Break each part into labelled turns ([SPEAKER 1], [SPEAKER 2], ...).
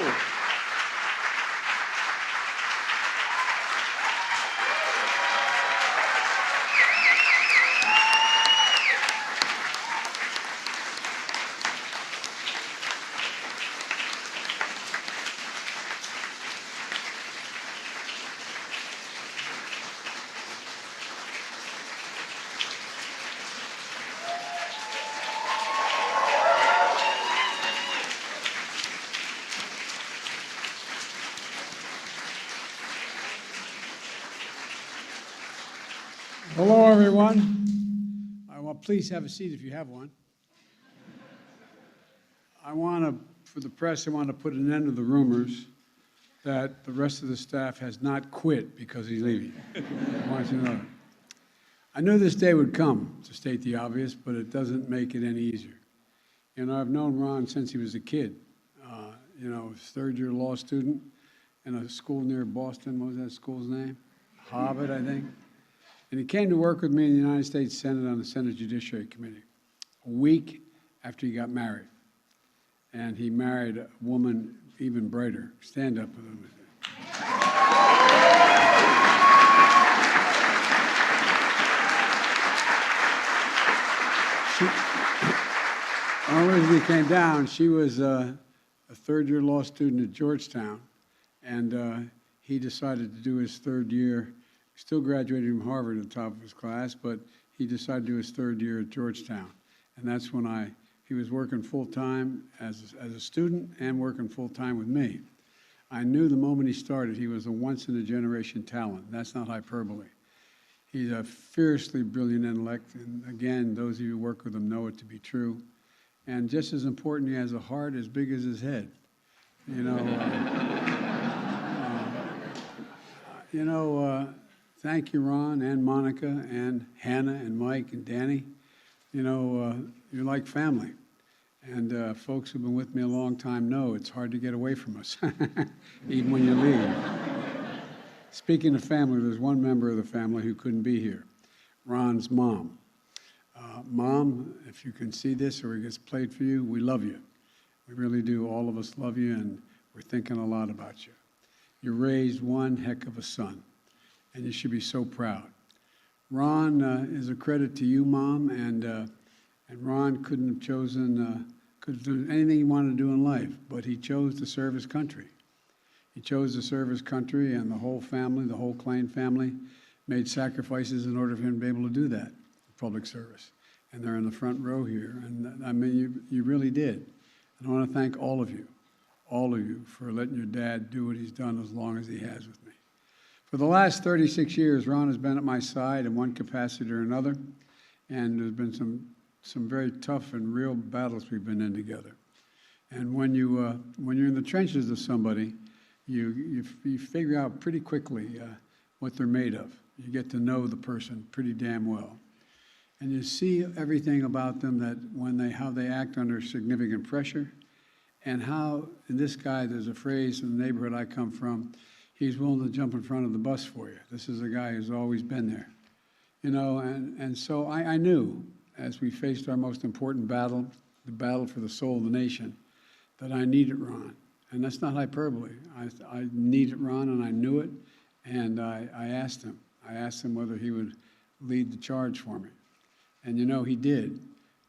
[SPEAKER 1] go.
[SPEAKER 2] Hello, everyone. Please have a seat if you have one. For the press, I want to put an end to the rumors that the rest of the staff has not quit because he's leaving. I want you to know that. I knew this day would come, to state the obvious, but it doesn't make it any easier. You know, I've known Ron since he was a kid. Third-year law student in a school near Boston. What was that school's name? Harvard, I think. And he came to work with me in the United States Senate on the Senate Judiciary Committee a week after he got married. And he married a woman even brighter. Stand up a little bit. When the reason he came down, she was a third-year law student at Georgetown, and he decided to do his third year. Still graduated from Harvard at the top of his class, but he decided to do his third year at Georgetown. And that's when he was working full-time as a student and working full-time with me. I knew the moment he started he was a once-in-a-generation talent. That's not hyperbole. He's a fiercely brilliant intellect, and again, those of you who work with him know it to be true. And just as important, he has a heart as big as his head. Thank you, Ron, and Monica, and Hannah, and Mike, and Danny. You're like family. And folks who've been with me a long time know it's hard to get away from us, even when you leave. Speaking of family, there's one member of the family who couldn't be here, Ron's mom. Mom, if you can see this or it gets played for you, we love you. We really do. All of us love you, and we're thinking a lot about you. You raised one heck of a son, and you should be so proud. Ron is a credit to you, Mom, and Ron couldn't have do anything he wanted to do in life, but he chose to serve his country. He chose to serve his country, and the whole family, the whole Klain family, made sacrifices in order for him to be able to do that, public service. And they're in the front row here, and I mean, you really did. And I want to thank all of you, for letting your dad do what he's done as long as he has with me. For the last 36 years, Ron has been at my side in one capacity or another, and there's been some very tough and real battles we've been in together. And when you're in the trenches of somebody, you figure out pretty quickly what they're made of. You get to know the person pretty damn well. And you see everything about them how they act under significant pressure, and how, in this guy, there's a phrase in the neighborhood I come from, he's willing to jump in front of the bus for you. This is a guy who's always been there. And so I knew, as we faced our most important battle, the battle for the soul of the nation, that I needed Ron. And that's not hyperbole. I needed Ron, and I knew it, and I asked him. I asked him whether he would lead the charge for me. And he did.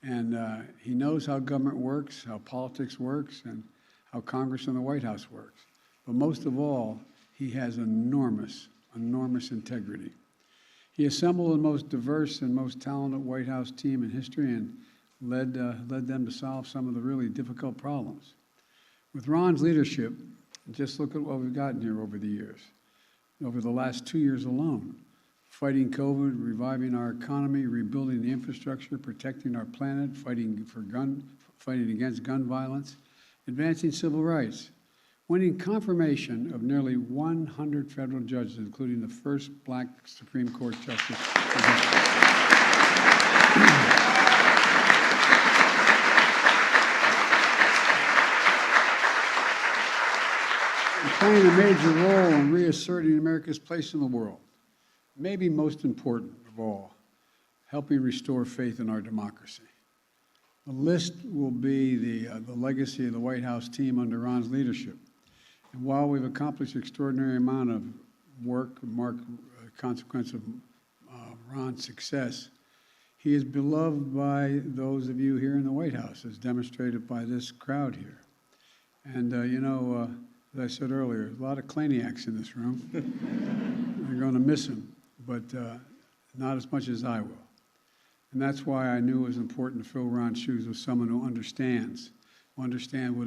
[SPEAKER 2] And he knows how government works, how politics works, and how Congress and the White House works. But most of all, he has enormous integrity. He assembled the most diverse and most talented White House team in history and led them to solve some of the really difficult problems. With Ron's leadership, just look at what we've gotten here over the years. Over the last 2 years alone, fighting COVID, reviving our economy, rebuilding the infrastructure, protecting our planet, fighting against gun violence, advancing civil rights, winning confirmation of nearly 100 federal judges, including the first black Supreme Court justice. Playing a major role in reasserting America's place in the world. Maybe most important of all, helping restore faith in our democracy. The list will be the legacy of the White House team under Ron's leadership. And while we've accomplished extraordinary amount of work, consequence of Ron's success, he is beloved by those of you here in the White House, as demonstrated by this crowd here. And, as I said earlier, there's a lot of Klainiacs in this room. They're going to miss him, but not as much as I will. And that's why I knew it was important to fill Ron's shoes with someone who understands what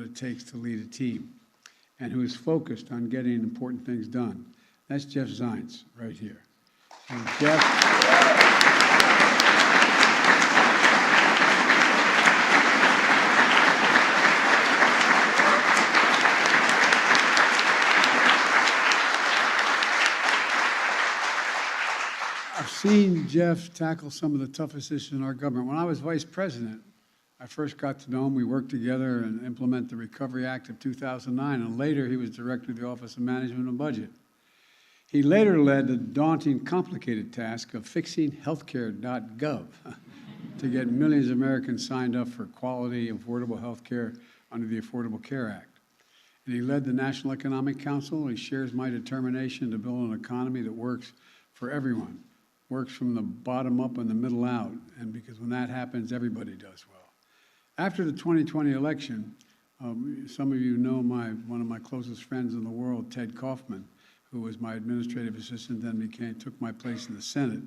[SPEAKER 2] it takes to lead a team, and who is focused on getting important things done. That's Jeff Zients right here. And Jeff... I've seen Jeff tackle some of the toughest issues in our government. When I was vice president, I first got to know him. We worked together and implemented the Recovery Act of 2009, and later he was director of the Office of Management and Budget. He later led the daunting, complicated task of fixing healthcare.gov to get millions of Americans signed up for quality, affordable health care under the Affordable Care Act. And he led the National Economic Council. He shares my determination to build an economy that works for everyone, works from the bottom up and the middle out, and because when that happens, everybody does well. After the 2020 election, some of you know one of my closest friends in the world, Ted Kaufman, who was my administrative assistant, then took my place in the Senate.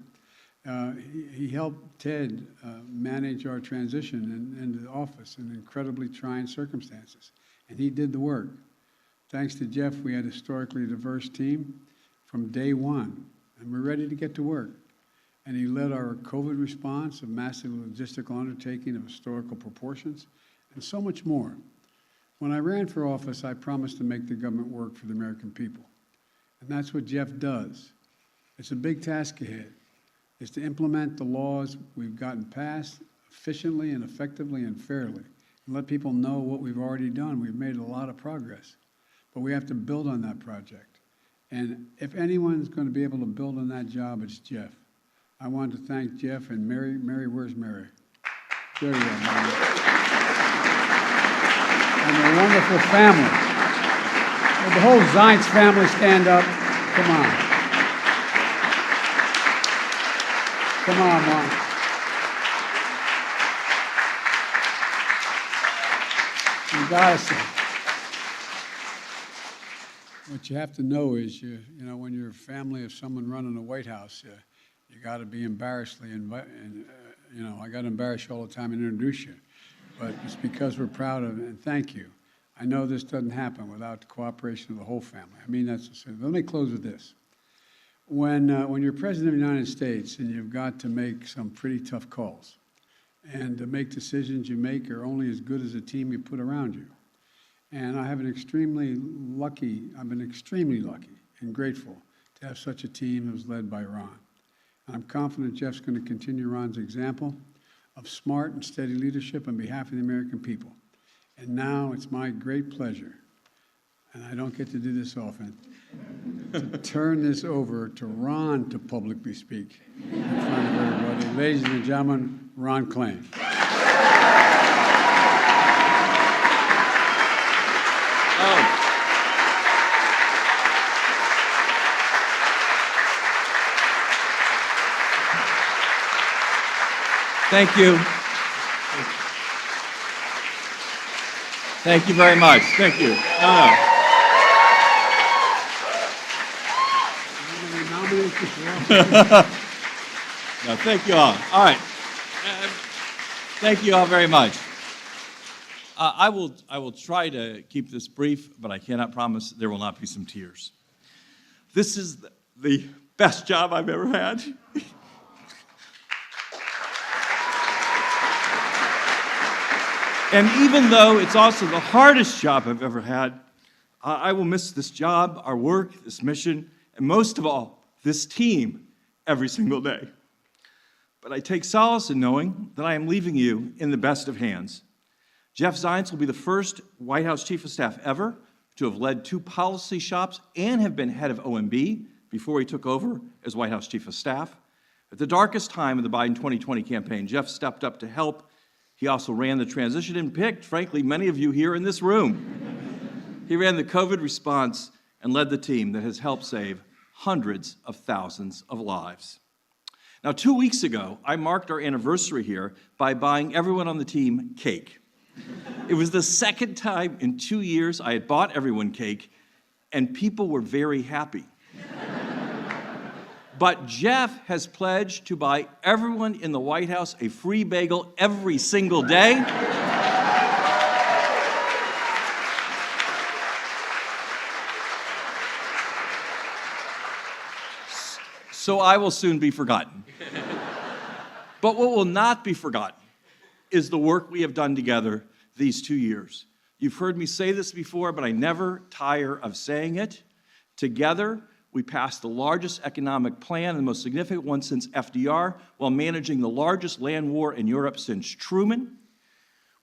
[SPEAKER 2] He helped Ted manage our transition into office in incredibly trying circumstances, and he did the work. Thanks to Jeff, we had a historically diverse team from day one, and we're ready to get to work. And he led our COVID response, a massive logistical undertaking of historical proportions, and so much more. When I ran for office, I promised to make the government work for the American people. And that's what Jeff does. It's a big task ahead. It's to implement the laws we've gotten passed efficiently and effectively and fairly, and let people know what we've already done. We've made a lot of progress, but we have to build on that project. And if anyone's going to be able to build on that job, it's Jeff. I want to thank Jeff and Mary. Mary, where's Mary? There you are, Mary. And their wonderful family. Will the whole Zients family stand up? Come on. Come on, Mom. You gotta say. What you have to know is, when you're a family of someone running the White House, you got to be embarrassingly, I got to embarrass you all the time and introduce you. But it's because we're proud of it, and thank you. I know this doesn't happen without the cooperation of the whole family. I mean, that's the same. Let me close with this. When you're President of the United States and you've got to make some pretty tough calls, and to make decisions you make are only as good as the team you put around you. And I've been extremely lucky and grateful to have such a team that was led by Ron. I'm confident Jeff's going to continue Ron's example of smart and steady leadership on behalf of the American people. And now it's my great pleasure, and I don't get to do this often, to turn this over to Ron to publicly speak in front of everybody. Ladies and gentlemen, Ron Klain.
[SPEAKER 1] Thank you. Thank you very much. Thank you. No, thank you all. All right. Thank you all very much. I will try to keep this brief, but I cannot promise there will not be some tears. This is the best job I've ever had. And even though it's also the hardest job I've ever had, I will miss this job, our work, this mission, and most of all, this team every single day. But I take solace in knowing that I am leaving you in the best of hands. Jeff Zients will be the first White House Chief of Staff ever to have led 2 policy shops and have been head of OMB before he took over as White House Chief of Staff. At the darkest time of the Biden 2020 campaign, Jeff stepped up to help. He also ran the transition and picked, frankly, many of you here in this room. He ran the COVID response and led the team that has helped save hundreds of thousands of lives. Now, 2 weeks ago, I marked our anniversary here by buying everyone on the team cake. It was the second time in 2 years I had bought everyone cake, and people were very happy. But Jeff has pledged to buy everyone in the White House a free bagel every single day. So I will soon be forgotten. But what will not be forgotten is the work we have done together these 2 years. You've heard me say this before, but I never tire of saying it. Together, we passed the largest economic plan, the most significant one since FDR, while managing the largest land war in Europe since Truman.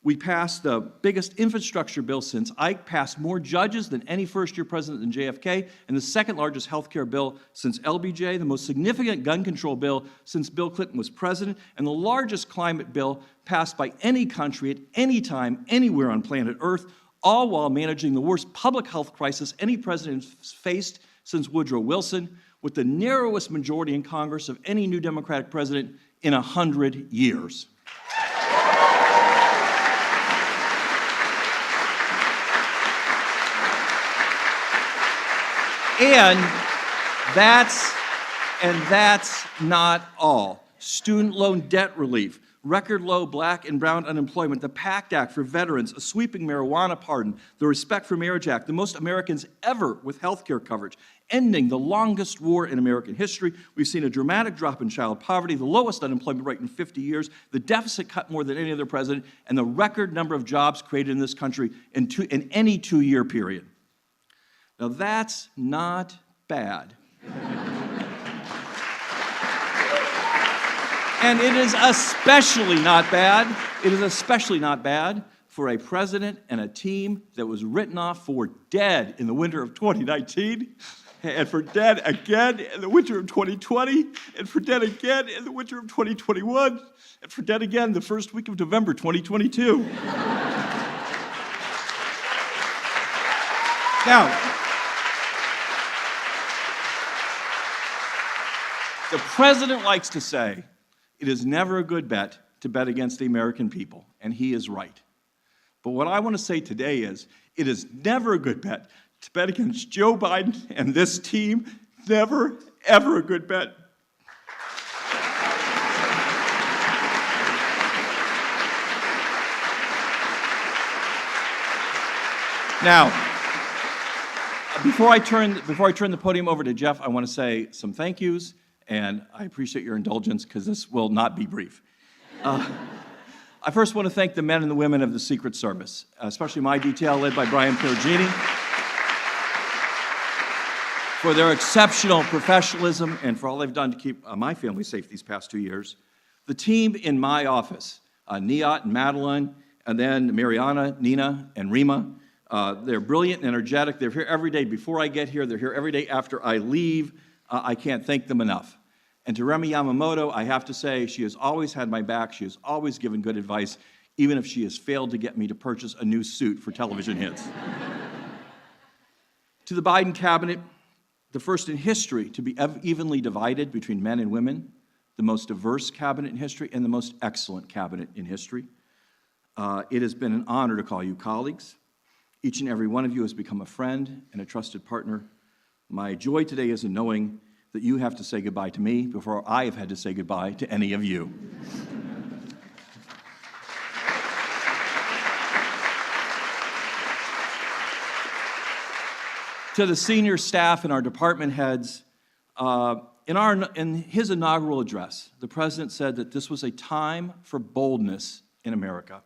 [SPEAKER 1] We passed the biggest infrastructure bill since Ike, passed more judges than any first-year president than JFK, and the second largest health care bill since LBJ, the most significant gun control bill since Bill Clinton was president, and the largest climate bill passed by any country at any time, anywhere on planet Earth, all while managing the worst public health crisis any president has faced since Woodrow Wilson, with the narrowest majority in Congress of any new Democratic president in 100 years. And that's not all. Student loan debt relief, record low black and brown unemployment, the PACT Act for veterans, a sweeping marijuana pardon, the Respect for Marriage Act, the most Americans ever with health care coverage, ending the longest war in American history. We've seen a dramatic drop in child poverty, the lowest unemployment rate in 50 years, the deficit cut more than any other president, and the record number of jobs created in this country in any 2-year period. Now, that's not bad. And it is especially not bad for a president and a team that was written off for dead in the winter of 2019, and for dead again in the winter of 2020, and for dead again in the winter of 2021, and for dead again the first week of November 2022. Now, the president likes to say, it is never a good bet to bet against the American people, and he is right. But what I want to say today is, it is never a good bet to bet against Joe Biden and this team. Never, ever a good bet. Now, before I turn the podium over to Jeff, I want to say some thank yous. And I appreciate your indulgence because this will not be brief. I first want to thank the men and the women of the Secret Service, especially my detail led by Brian Perugini, for their exceptional professionalism and for all they've done to keep my family safe these past 2 years. The team in my office, Nihat and Madeline, and then Mariana, Nina, and Rima, they're brilliant and energetic. They're here every day before I get here. They're here every day after I leave. I can't thank them enough. And to Remy Yamamoto, I have to say, she has always had my back. She has always given good advice, even if she has failed to get me to purchase a new suit for television hits. To the Biden cabinet, the first in history to be evenly divided between men and women, the most diverse cabinet in history, and the most excellent cabinet in history. It has been an honor to call you colleagues. Each and every one of you has become a friend and a trusted partner. My joy today is in knowing that you have to say goodbye to me before I have had to say goodbye to any of you. To the senior staff and our department heads, in his inaugural address, the president said that this was a time for boldness in America.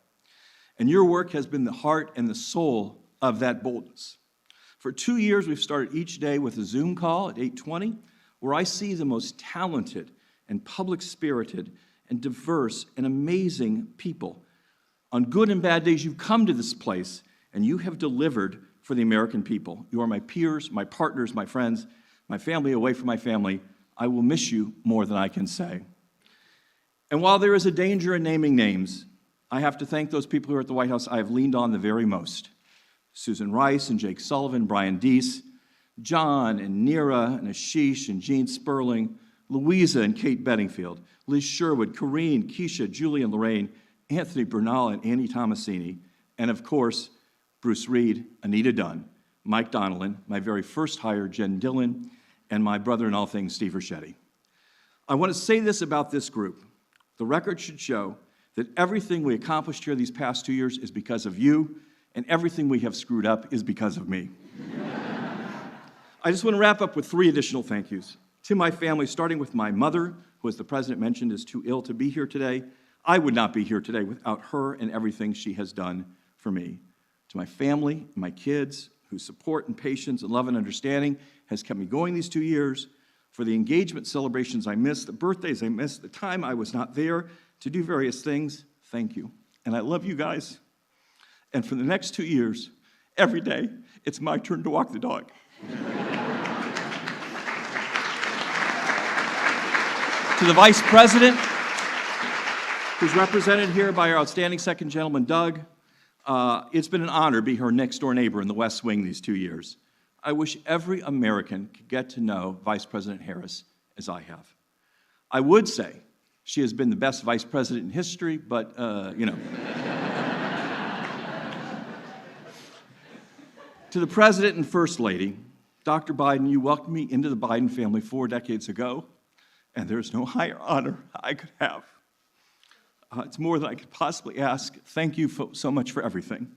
[SPEAKER 1] And your work has been the heart and the soul of that boldness. For 2 years, we've started each day with a Zoom call at 8:20, where I see the most talented and public-spirited and diverse and amazing people. On good and bad days, you've come to this place, and you have delivered for the American people. You are my peers, my partners, my friends, my family away from my family. I will miss you more than I can say. And while there is a danger in naming names, I have to thank those people who are at the White House I have leaned on the very most. Susan Rice and Jake Sullivan, Brian Deese, John and Nira and Ashish and Jean Sperling, Louisa and Kate Bedingfield, Liz Sherwood, Corrine, Keisha, Julie and Lorraine, Anthony Bernal and Annie Tomasini, and of course, Bruce Reed, Anita Dunn, Mike Donnellan, my very first hire, Jen Dillon, and my brother in all things, Steve Ricchetti. I want to say this about this group. The record should show that everything we accomplished here these past 2 years is because of you, and everything we have screwed up is because of me. I just want to wrap up with 3 additional thank yous. To my family, starting with my mother, who, as the president mentioned, is too ill to be here today. I would not be here today without her and everything she has done for me. To my family, my kids, whose support and patience and love and understanding has kept me going these 2 years, for the engagement celebrations I missed, the birthdays I missed, the time I was not there to do various things, thank you. And I love you guys. And for the next 2 years, every day, it's my turn to walk the dog. To the Vice President, who's represented here by our outstanding second gentleman, Doug, it's been an honor to be her next-door neighbor in the West Wing these 2 years. I wish every American could get to know Vice President Harris as I have. I would say she has been the best vice president in history, but, you know. To the President and First Lady, Dr. Biden, you welcomed me into the Biden family 4 decades ago, and there's no higher honor I could have. It's more than I could possibly ask. Thank you so much for everything.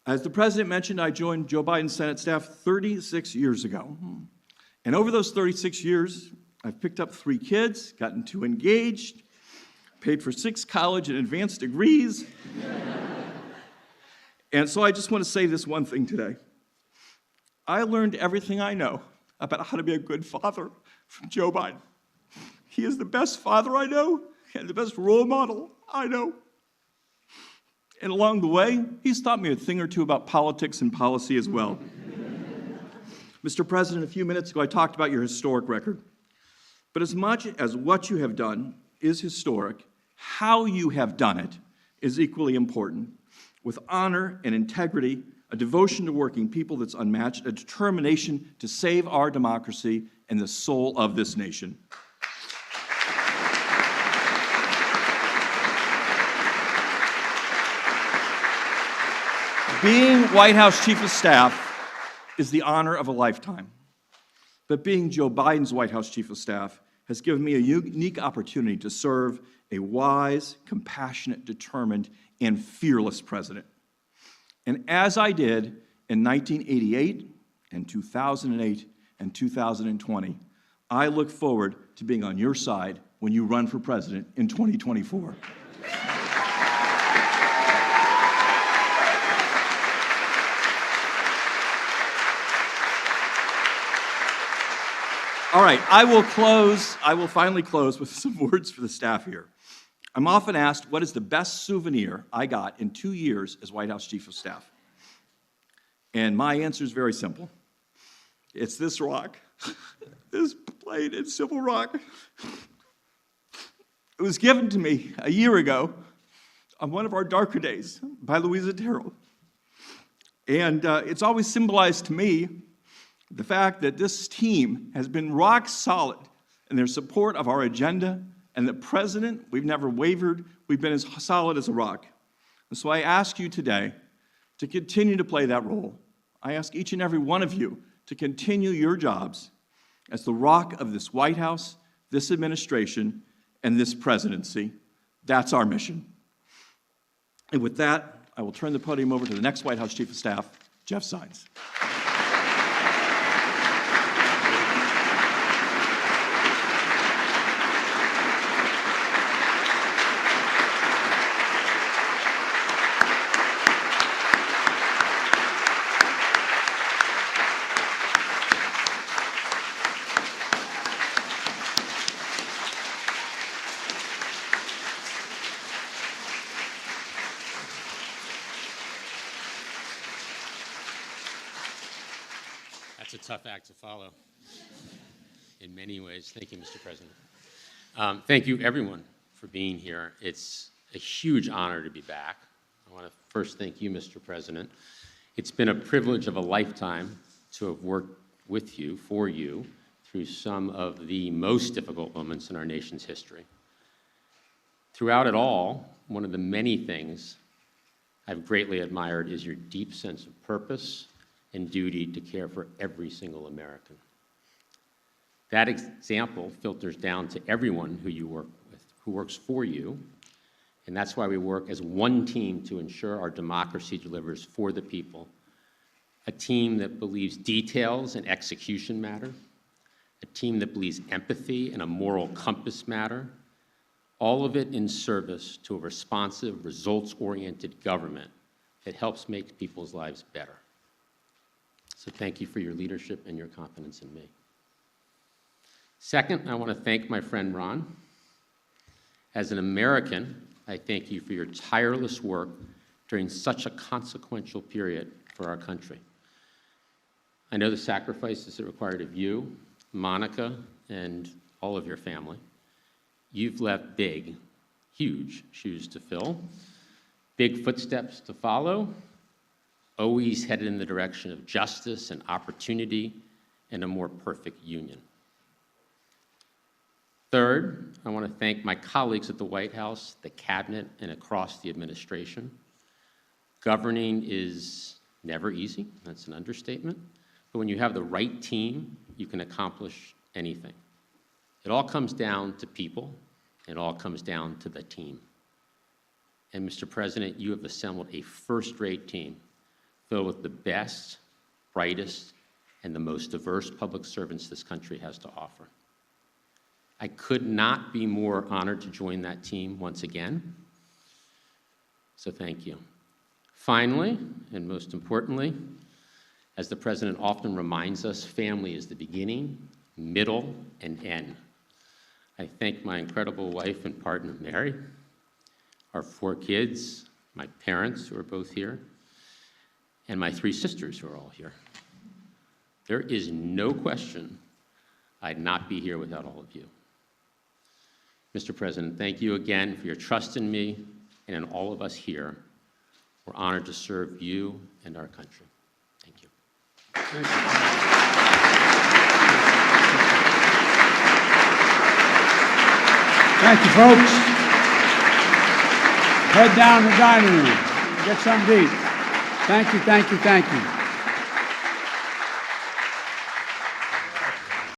[SPEAKER 1] As the President mentioned, I joined Joe Biden's Senate staff 36 years ago. And over those 36 years, I've picked up 3 kids, gotten 2 engaged, paid for 6 college and advanced degrees. And so I just want to say this one thing today. I learned everything I know about how to be a good father from Joe Biden. He is the best father I know and the best role model I know. And along the way, he's taught me a thing or two about politics and policy as well. Mr. President, a few minutes ago, I talked about your historic record. But as much as what you have done is historic, how you have done it is equally important. With honor and integrity, a devotion to working people that's unmatched, a determination to save our democracy and the soul of this nation. Being White House Chief of Staff is the honor of a lifetime. But being Joe Biden's White House Chief of Staff has given me a unique opportunity to serve a wise, compassionate, determined, and fearless president. And as I did in 1988 and 2008 and 2020, I look forward to being on your side when you run for president in 2024. All right, I will finally close with some words for the staff here. I'm often asked, what is the best souvenir I got in 2 years as White House Chief of Staff? And my answer is very simple. It's this rock, this plate in Civil Rock. It was given to me a year ago on one of our darker days by Louisa Terrell. And it's always symbolized to me the fact that this team has been rock solid in their support of our agenda, and the president, we've never wavered, we've been as solid as a rock. And so I ask you today to continue to play that role. I ask each and every one of you to continue your jobs as the rock of this White House, this administration, and this presidency. That's our mission. And with that, I will turn the podium over to the next White House Chief of Staff, Jeff Zients.
[SPEAKER 3] That's a tough act to follow in many ways. Thank you, Mr. President. Thank you, everyone, for being here. It's a huge honor to be back. want to first thank you, Mr. President. It's been a privilege of a lifetime to have worked with you, for you, through some of the most difficult moments in our nation's history. Throughout it all, one of the many things I've greatly admired is your deep sense of purpose and duty to care for every single American. That example filters down to everyone who you work with, who works for you, and that's why we work as one team to ensure our democracy delivers for the people. A team that believes details and execution matter, a team that believes empathy and a moral compass matter, all of it in service to a responsive, results-oriented government that helps make people's lives better. So thank you for your leadership and your confidence in me. Second, I want to thank my friend Ron. As an American, I thank you for your tireless work during such a consequential period for our country. I know the sacrifices it required of you, Monica, and all of your family. You've left big, huge shoes to fill, big footsteps to follow, always headed in the direction of justice and opportunity and a more perfect union. Third, I want to thank my colleagues at the White House, the Cabinet, and across the administration. Governing is never easy, that's an understatement, but when you have the right team, you can accomplish anything. It all comes down to people, it all comes down to the team. And Mr. President, you have assembled a first-rate team filled with the best, brightest, and the most diverse public servants this country has to offer. I could not be more honored to join that team once again, so thank you. Finally, and most importantly, as the President often reminds us, family is the beginning, middle, and end. I thank my incredible wife and partner, Mary, our 4 kids, my parents who are both here, and my 3 sisters who are all here. There is no question I'd not be here without all of you. Mr. President, thank you again for your trust in me and in all of us here. We're honored to serve you and our country. Thank you.
[SPEAKER 2] Thank you. Thank you, folks. Head down to the dining room. Get something to eat. Thank you, thank you, thank you.